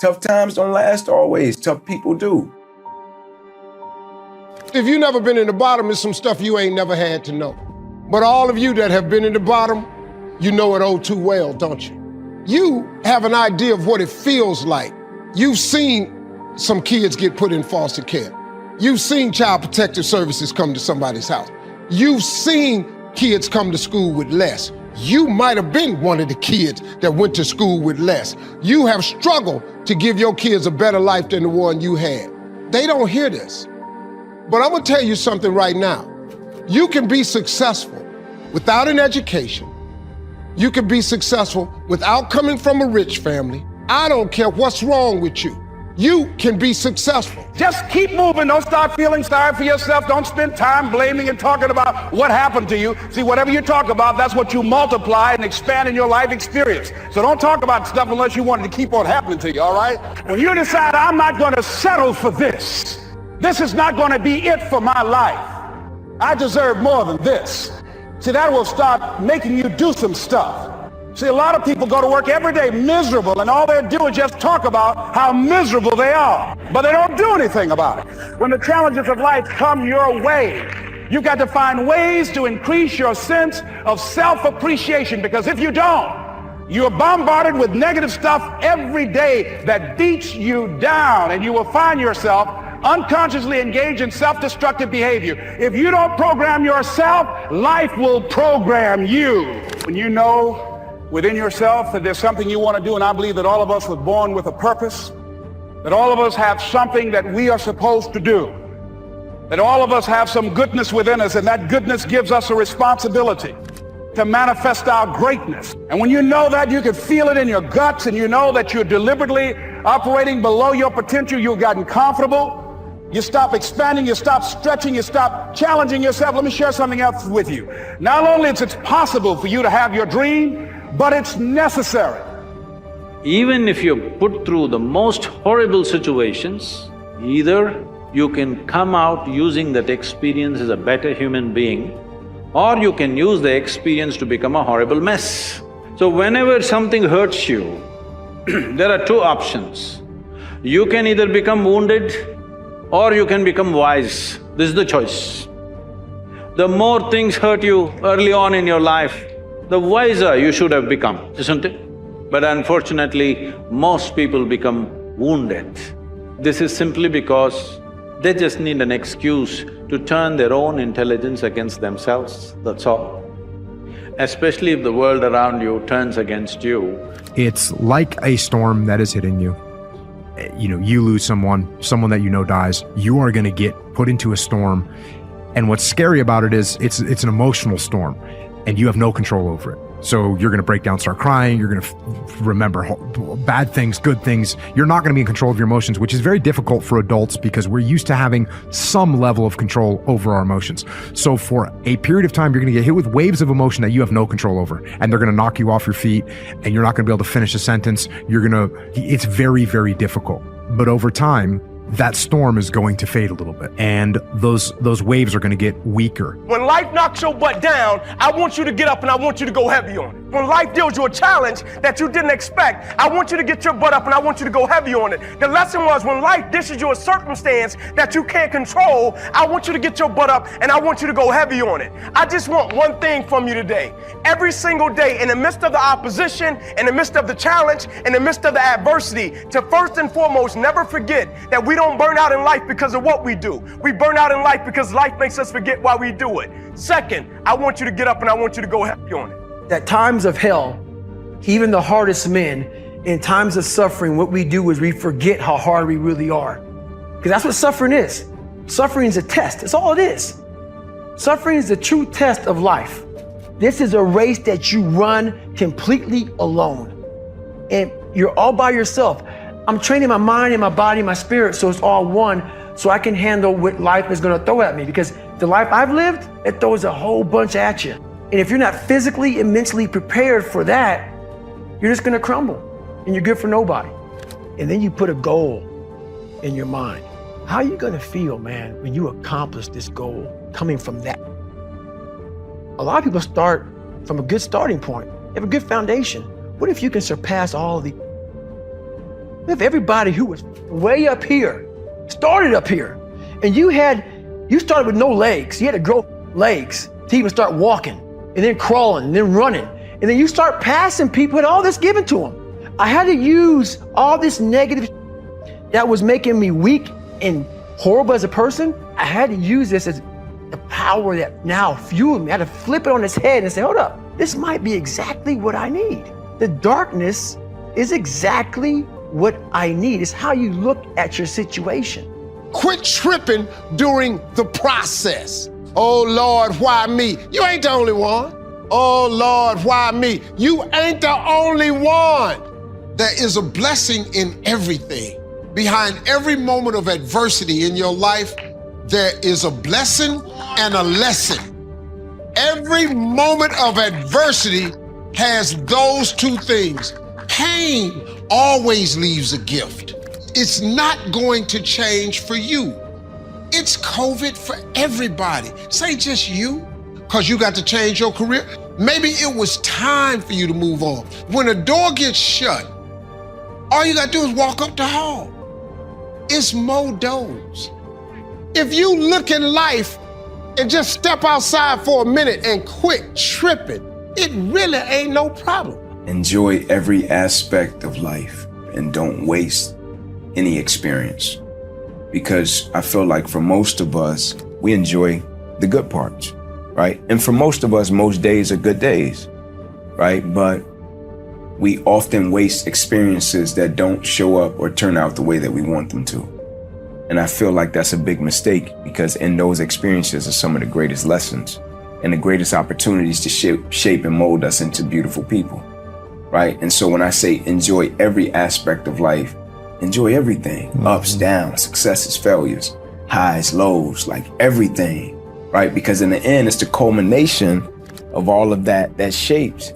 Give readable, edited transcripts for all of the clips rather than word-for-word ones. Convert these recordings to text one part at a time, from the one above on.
Tough times don't last always. Tough people do. If you've never been in the bottom, there's some stuff you ain't never had to know. But all of you that have been in the bottom, you know it oh too well, don't you? You have an idea of what it feels like. You've seen some kids get put in foster care. You've seen child protective services come to somebody's house. You've seen kids come to school with less. You might have been one of the kids that went to school with less. You have struggled to give your kids a better life than the one you had. They don't hear this. But I'm gonna tell you something right now. You can be successful without an education. You can be successful without coming from a rich family. I don't care what's wrong with you. You can be successful. Just keep moving. Don't start feeling sorry for yourself. Don't spend time blaming and talking about what happened to you. See, whatever you talk about, that's what you multiply and expand in your life experience. So don't talk about stuff unless you want it to keep on happening to you, all right? When you decide, I'm not going to settle for this. This is not going to be it for my life. I deserve more than this. See, that will start making you do some stuff. See, a lot of people go to work every day miserable, and all they do is just talk about how miserable they are, but they don't do anything about it. When the challenges of life come your way, you've got to find ways to increase your sense of self-appreciation, because if you don't, you're bombarded with negative stuff every day that beats you down, and you will find yourself unconsciously engaged in self-destructive behavior. If you don't program yourself, life will program you. When you know within yourself that there's something you want to do, and I believe that all of us were born with a purpose, that all of us have something that we are supposed to do, that all of us have some goodness within us, and that goodness gives us a responsibility to manifest our greatness. And when you know that, you can feel it in your guts, and you know that you're deliberately operating below your potential. You've gotten comfortable. You stop expanding, you stop stretching, you stop challenging yourself. Let me share something else with you. Not only is it possible for you to have your dream, but it's necessary. Even if you're put through the most horrible situations, either you can come out using that experience as a better human being, or you can use the experience to become a horrible mess. So whenever something hurts you, there are two options. You can either become wounded or you can become wise. This is the choice. The more things hurt you early on in your life, the wiser you should have become, isn't it? But unfortunately, most people become wounded. This is simply because they just need an excuse to turn their own intelligence against themselves, that's all. Especially if the world around you turns against you. It's like a storm that is hitting you. You know, you lose someone that you know dies, you are gonna get put into a storm. And what's scary about it is it's an emotional storm and you have no control over it. So you're gonna break down, start crying, you're gonna remember bad things, good things. You're not gonna be in control of your emotions, which is very difficult for adults because we're used to having some level of control over our emotions. So for a period of time, you're gonna get hit with waves of emotion that you have no control over, and they're gonna knock you off your feet, and you're not gonna be able to finish a sentence. It's very, very difficult. But over time, that storm is going to fade a little bit, and those waves are going to get weaker. When life knocks your butt down, I want you to get up and I want you to go heavy on it. When life deals you a challenge that you didn't expect, I want you to get your butt up and I want you to go heavy on it. The lesson was, when life dishes you a circumstance that you can't control, I want you to get your butt up and I want you to go heavy on it. I just want one thing from you today. Every single day, in the midst of the opposition, in the midst of the challenge, in the midst of the adversity, to first and foremost never forget that we don't burn out in life because of what we do. We burn out in life because life makes us forget why we do it. Second, I want you to get up and I want you to go heavy on it. At times of hell, even the hardest men, in times of suffering, what we do is we forget how hard we really are. Because that's what suffering is. Suffering is a test. That's all it is. Suffering is the true test of life. This is a race that you run completely alone. And you're all by yourself. I'm training my mind and my body and my spirit so it's all one, so I can handle what life is gonna throw at me. Because the life I've lived, it throws a whole bunch at you. And if you're not physically and mentally prepared for that, you're just gonna crumble and you're good for nobody. And then you put a goal in your mind. How are you gonna feel, man, when you accomplish this goal coming from that? A lot of people start from a good starting point. They have a good foundation. What if you can surpass all of the If everybody who was way up here started up here, and you started with no legs. You had to grow legs to even start walking, and then crawling, and then running. And then you start passing people and all this given to them. I had to use all this negative that was making me weak and horrible as a person. I had to use this as the power that now fueled me. I had to flip it on its head and say, hold up, this might be exactly what I need. The darkness is exactly what I need. It's how you look at your situation. Quit tripping during the process. Oh Lord, why me? You ain't the only one. Oh Lord, why me? You ain't the only one. There is a blessing in everything. Behind every moment of adversity in your life, there is a blessing and a lesson. Every moment of adversity has those two things. Pain always leaves a gift. It's not going to change for you. It's COVID for everybody. This ain't just you, because you got to change your career. Maybe it was time for you to move on. When a door gets shut, all you got to do is walk up the hall. It's more doors. If you look in life and just step outside for a minute and quit tripping, it really ain't no problem. Enjoy every aspect of life and don't waste any experience. Because I feel like for most of us, we enjoy the good parts, right? And for most of us, most days are good days, right? But we often waste experiences that don't show up or turn out the way that we want them to. And I feel like that's a big mistake, because in those experiences are some of the greatest lessons and the greatest opportunities to shape and mold us into beautiful people, right? And so when I say enjoy every aspect of life, enjoy everything, ups, downs, successes, failures, highs, lows, like everything, right? Because in the end, it's the culmination of all of that shapes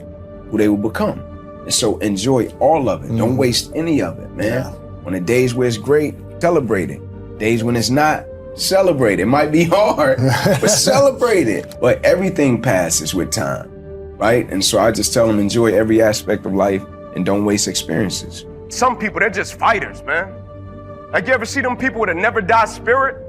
who they will become. And so enjoy all of it. Don't waste any of it, man. Yeah. On the days where it's great, celebrate it. Days when it's not, celebrate it. It might be hard, but celebrate it. But everything passes with time, right? And so I just tell them, enjoy every aspect of life and don't waste experiences. Some people, they're just fighters, man. Like, you ever see them people with a never die spirit?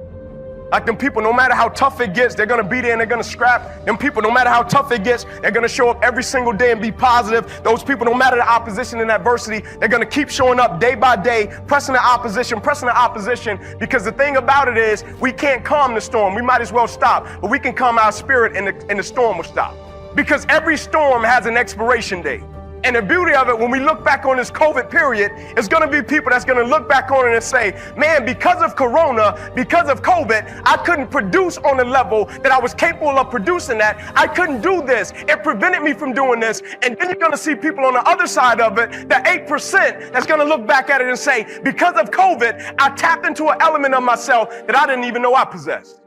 Like, them people, no matter how tough it gets, they're gonna be there and they're gonna scrap. Them people, no matter how tough it gets, they're gonna show up every single day and be positive. Those people, no matter the opposition and adversity, they're gonna keep showing up day by day, pressing the opposition, because the thing about it is, we can't calm the storm. We might as well stop, but we can calm our spirit and the storm will stop. Because every storm has an expiration date. And the beauty of it, when we look back on this COVID period, it's going to be people that's going to look back on it and say, man, because of Corona, because of COVID, I couldn't produce on the level that I was capable of producing at. I couldn't do this. It prevented me from doing this. And then you're going to see people on the other side of it, the 8% that's going to look back at it and say, because of COVID, I tapped into an element of myself that I didn't even know I possessed.